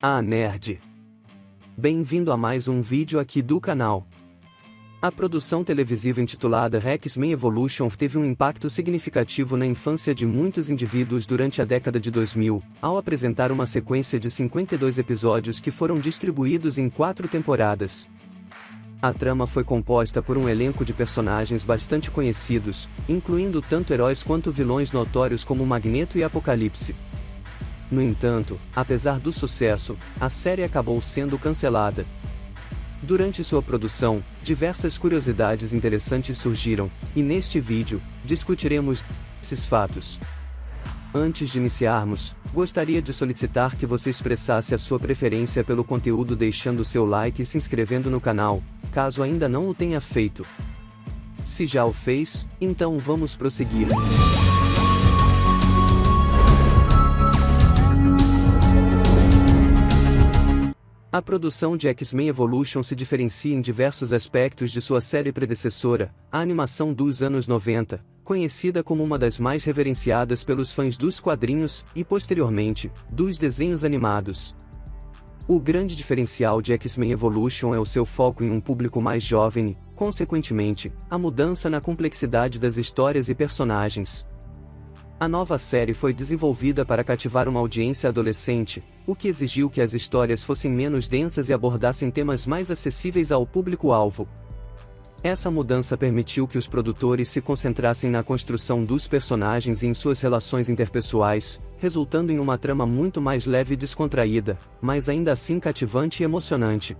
Ah, nerd! Bem-vindo a mais um vídeo aqui do canal. A produção televisiva intitulada X-Men Evolution teve um impacto significativo na infância de muitos indivíduos durante a década de 2000, ao apresentar uma sequência de 52 episódios que foram distribuídos em 4 temporadas. A trama foi composta por um elenco de personagens bastante conhecidos, incluindo tanto heróis quanto vilões notórios como Magneto e Apocalipse. No entanto, apesar do sucesso, a série acabou sendo cancelada. Durante sua produção, diversas curiosidades interessantes surgiram, e neste vídeo, discutiremos esses fatos. Antes de iniciarmos, gostaria de solicitar que você expressasse a sua preferência pelo conteúdo deixando seu like e se inscrevendo no canal, caso ainda não o tenha feito. Se já o fez, então vamos prosseguir. A produção de X-Men Evolution se diferencia em diversos aspectos de sua série predecessora, a animação dos anos 90, conhecida como uma das mais reverenciadas pelos fãs dos quadrinhos e, posteriormente, dos desenhos animados. O grande diferencial de X-Men Evolution é o seu foco em um público mais jovem e, consequentemente, a mudança na complexidade das histórias e personagens. A nova série foi desenvolvida para cativar uma audiência adolescente, o que exigiu que as histórias fossem menos densas e abordassem temas mais acessíveis ao público-alvo. Essa mudança permitiu que os produtores se concentrassem na construção dos personagens e em suas relações interpessoais, resultando em uma trama muito mais leve e descontraída, mas ainda assim cativante e emocionante.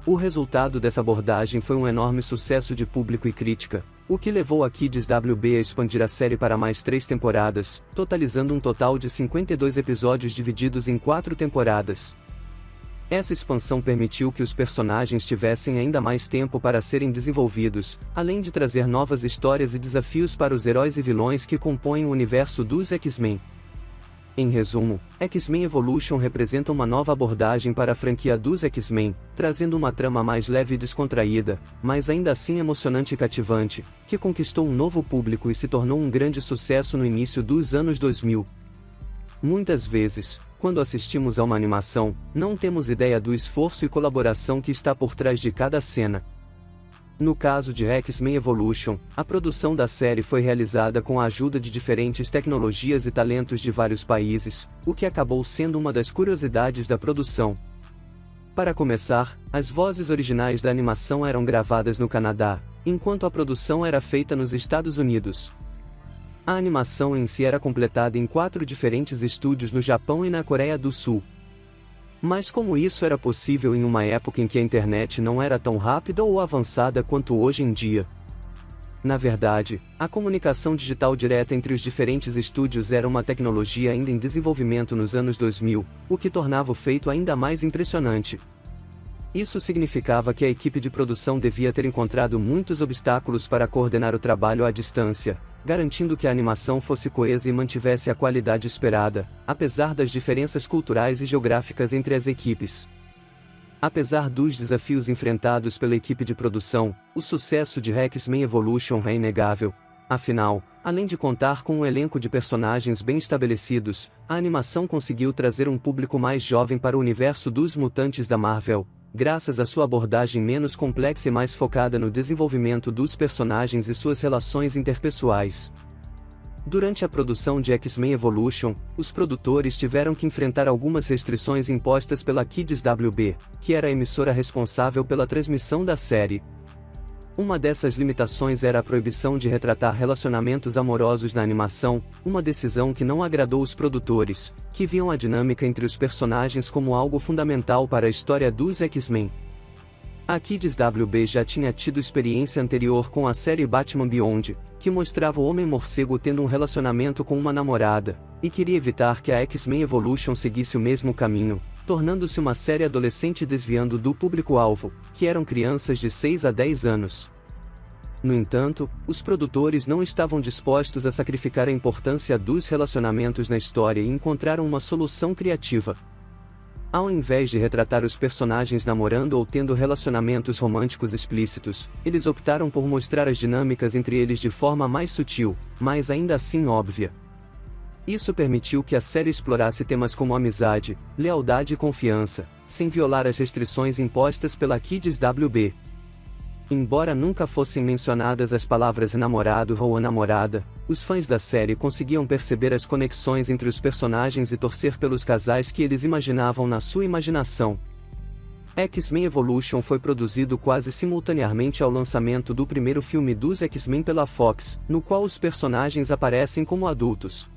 O resultado dessa abordagem foi um enorme sucesso de público e crítica, o que levou a Kids WB a expandir a série para mais 3 temporadas, totalizando um total de 52 episódios divididos em 4 temporadas. Essa expansão permitiu que os personagens tivessem ainda mais tempo para serem desenvolvidos, além de trazer novas histórias e desafios para os heróis e vilões que compõem o universo dos X-Men. Em resumo, X-Men Evolution representa uma nova abordagem para a franquia dos X-Men, trazendo uma trama mais leve e descontraída, mas ainda assim emocionante e cativante, que conquistou um novo público e se tornou um grande sucesso no início dos anos 2000. Muitas vezes, quando assistimos a uma animação, não temos ideia do esforço e colaboração que está por trás de cada cena. No caso de X-Men Evolution, a produção da série foi realizada com a ajuda de diferentes tecnologias e talentos de vários países, o que acabou sendo uma das curiosidades da produção. Para começar, as vozes originais da animação eram gravadas no Canadá, enquanto a produção era feita nos Estados Unidos. A animação em si era completada em 4 diferentes estúdios no Japão e na Coreia do Sul. Mas como isso era possível em uma época em que a internet não era tão rápida ou avançada quanto hoje em dia? Na verdade, a comunicação digital direta entre os diferentes estúdios era uma tecnologia ainda em desenvolvimento nos anos 2000, o que tornava o feito ainda mais impressionante. Isso significava que a equipe de produção devia ter encontrado muitos obstáculos para coordenar o trabalho à distância, garantindo que a animação fosse coesa e mantivesse a qualidade esperada, apesar das diferenças culturais e geográficas entre as equipes. Apesar dos desafios enfrentados pela equipe de produção, o sucesso de X-Men Evolution é inegável. Afinal, além de contar com um elenco de personagens bem estabelecidos, a animação conseguiu trazer um público mais jovem para o universo dos mutantes da Marvel, graças à sua abordagem menos complexa e mais focada no desenvolvimento dos personagens e suas relações interpessoais. Durante a produção de X-Men Evolution, os produtores tiveram que enfrentar algumas restrições impostas pela Kids WB, que era a emissora responsável pela transmissão da série. Uma dessas limitações era a proibição de retratar relacionamentos amorosos na animação, uma decisão que não agradou os produtores, que viam a dinâmica entre os personagens como algo fundamental para a história dos X-Men. A Kids WB já tinha tido experiência anterior com a série Batman Beyond, que mostrava o Homem-Morcego tendo um relacionamento com uma namorada, e queria evitar que a X-Men Evolution seguisse o mesmo caminho, tornando-se uma série adolescente desviando do público-alvo, que eram crianças de 6 a 10 anos. No entanto, os produtores não estavam dispostos a sacrificar a importância dos relacionamentos na história e encontraram uma solução criativa. Ao invés de retratar os personagens namorando ou tendo relacionamentos românticos explícitos, eles optaram por mostrar as dinâmicas entre eles de forma mais sutil, mas ainda assim óbvia. Isso permitiu que a série explorasse temas como amizade, lealdade e confiança, sem violar as restrições impostas pela Kids WB. Embora nunca fossem mencionadas as palavras namorado ou namorada, os fãs da série conseguiam perceber as conexões entre os personagens e torcer pelos casais que eles imaginavam na sua imaginação. X-Men Evolution foi produzido quase simultaneamente ao lançamento do primeiro filme dos X-Men pela Fox, no qual os personagens aparecem como adultos.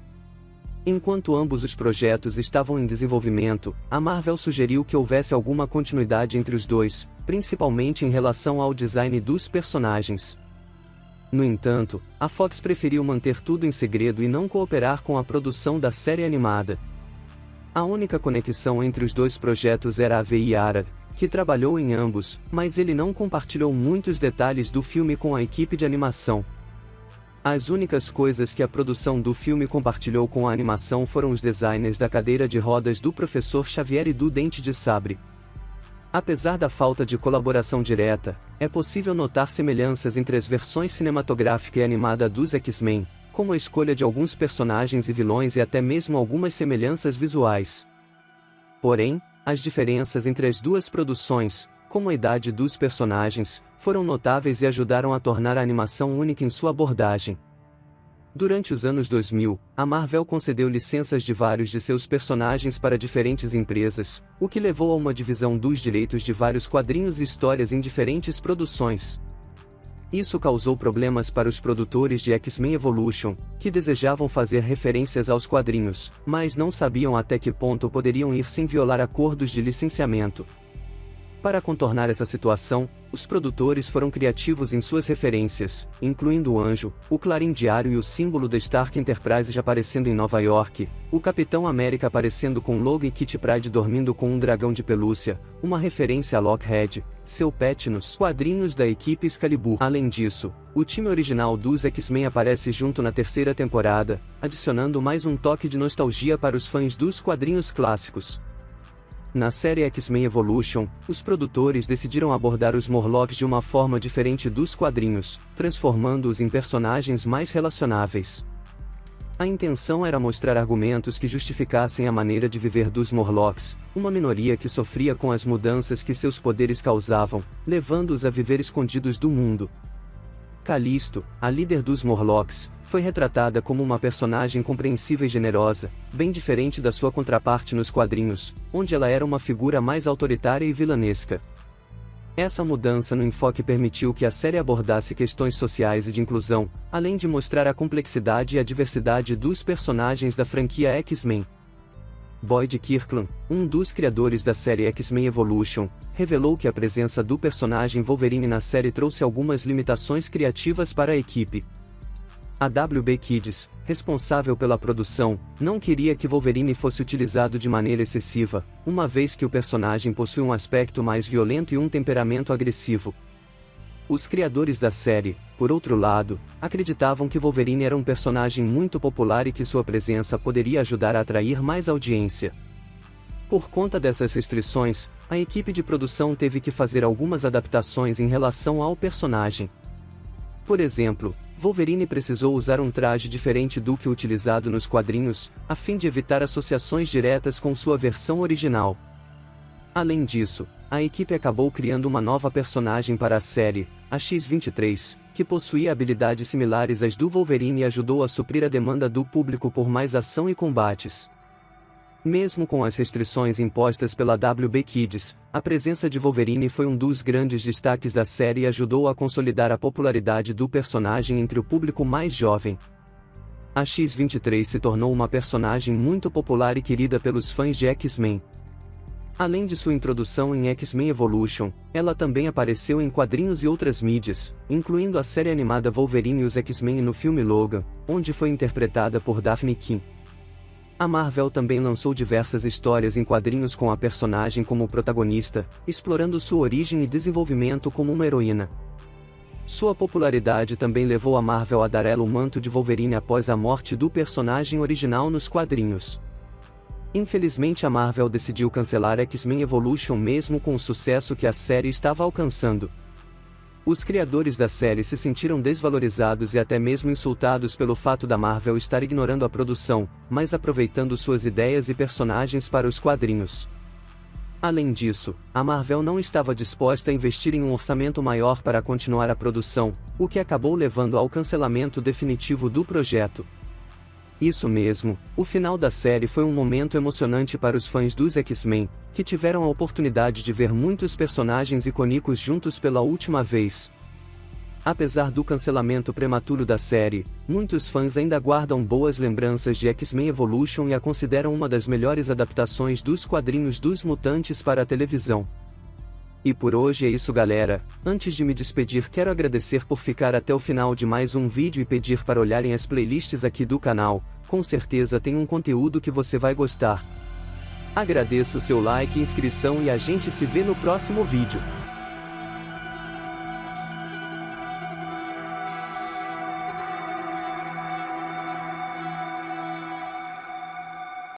Enquanto ambos os projetos estavam em desenvolvimento, a Marvel sugeriu que houvesse alguma continuidade entre os dois, principalmente em relação ao design dos personagens. No entanto, a Fox preferiu manter tudo em segredo e não cooperar com a produção da série animada. A única conexão entre os dois projetos era Avi Arad, que trabalhou em ambos, mas ele não compartilhou muitos detalhes do filme com a equipe de animação. As únicas coisas que a produção do filme compartilhou com a animação foram os designs da cadeira de rodas do Professor Xavier e do Dente de Sabre. Apesar da falta de colaboração direta, é possível notar semelhanças entre as versões cinematográfica e animada dos X-Men, como a escolha de alguns personagens e vilões e até mesmo algumas semelhanças visuais. Porém, as diferenças entre as duas produções, como a idade dos personagens, foram notáveis e ajudaram a tornar a animação única em sua abordagem. Durante os anos 2000, a Marvel concedeu licenças de vários de seus personagens para diferentes empresas, o que levou a uma divisão dos direitos de vários quadrinhos e histórias em diferentes produções. Isso causou problemas para os produtores de X-Men Evolution, que desejavam fazer referências aos quadrinhos, mas não sabiam até que ponto poderiam ir sem violar acordos de licenciamento. Para contornar essa situação, os produtores foram criativos em suas referências, incluindo o anjo, o clarim diário e o símbolo da Stark Enterprise aparecendo em Nova York, o Capitão América aparecendo com Logan e Kitty Pryde dormindo com um dragão de pelúcia, uma referência a Lockheed, seu pet nos quadrinhos da equipe Excalibur. Além disso, o time original dos X-Men aparece junto na terceira temporada, adicionando mais um toque de nostalgia para os fãs dos quadrinhos clássicos. Na série X-Men Evolution, os produtores decidiram abordar os Morlocks de uma forma diferente dos quadrinhos, transformando-os em personagens mais relacionáveis. A intenção era mostrar argumentos que justificassem a maneira de viver dos Morlocks, uma minoria que sofria com as mudanças que seus poderes causavam, levando-os a viver escondidos do mundo. Calisto, a líder dos Morlocks, foi retratada como uma personagem compreensiva e generosa, bem diferente da sua contraparte nos quadrinhos, onde ela era uma figura mais autoritária e vilanesca. Essa mudança no enfoque permitiu que a série abordasse questões sociais e de inclusão, além de mostrar a complexidade e a diversidade dos personagens da franquia X-Men. Boyd Kirkland, um dos criadores da série X-Men Evolution, revelou que a presença do personagem Wolverine na série trouxe algumas limitações criativas para a equipe. A WB Kids, responsável pela produção, não queria que Wolverine fosse utilizado de maneira excessiva, uma vez que o personagem possui um aspecto mais violento e um temperamento agressivo. Os criadores da série, por outro lado, acreditavam que Wolverine era um personagem muito popular e que sua presença poderia ajudar a atrair mais audiência. Por conta dessas restrições, a equipe de produção teve que fazer algumas adaptações em relação ao personagem. Por exemplo, Wolverine precisou usar um traje diferente do que utilizado nos quadrinhos, a fim de evitar associações diretas com sua versão original. Além disso, a equipe acabou criando uma nova personagem para a série, a X-23, que possuía habilidades similares às do Wolverine e ajudou a suprir a demanda do público por mais ação e combates. Mesmo com as restrições impostas pela WB Kids, a presença de Wolverine foi um dos grandes destaques da série e ajudou a consolidar a popularidade do personagem entre o público mais jovem. A X-23 se tornou uma personagem muito popular e querida pelos fãs de X-Men. Além de sua introdução em X-Men Evolution, ela também apareceu em quadrinhos e outras mídias, incluindo a série animada Wolverine e os X-Men e no filme Logan, onde foi interpretada por Daphne King. A Marvel também lançou diversas histórias em quadrinhos com a personagem como protagonista, explorando sua origem e desenvolvimento como uma heroína. Sua popularidade também levou a Marvel a dar ela o manto de Wolverine após a morte do personagem original nos quadrinhos. Infelizmente a Marvel decidiu cancelar X-Men Evolution mesmo com o sucesso que a série estava alcançando. Os criadores da série se sentiram desvalorizados e até mesmo insultados pelo fato da Marvel estar ignorando a produção, mas aproveitando suas ideias e personagens para os quadrinhos. Além disso, a Marvel não estava disposta a investir em um orçamento maior para continuar a produção, o que acabou levando ao cancelamento definitivo do projeto. Isso mesmo, o final da série foi um momento emocionante para os fãs dos X-Men, que tiveram a oportunidade de ver muitos personagens icônicos juntos pela última vez. Apesar do cancelamento prematuro da série, muitos fãs ainda guardam boas lembranças de X-Men Evolution e a consideram uma das melhores adaptações dos quadrinhos dos Mutantes para a televisão. E por hoje é isso, galera. Antes de me despedir, quero agradecer por ficar até o final de mais um vídeo e pedir para olharem as playlists aqui do canal, com certeza tem um conteúdo que você vai gostar. Agradeço seu like e inscrição e a gente se vê no próximo vídeo.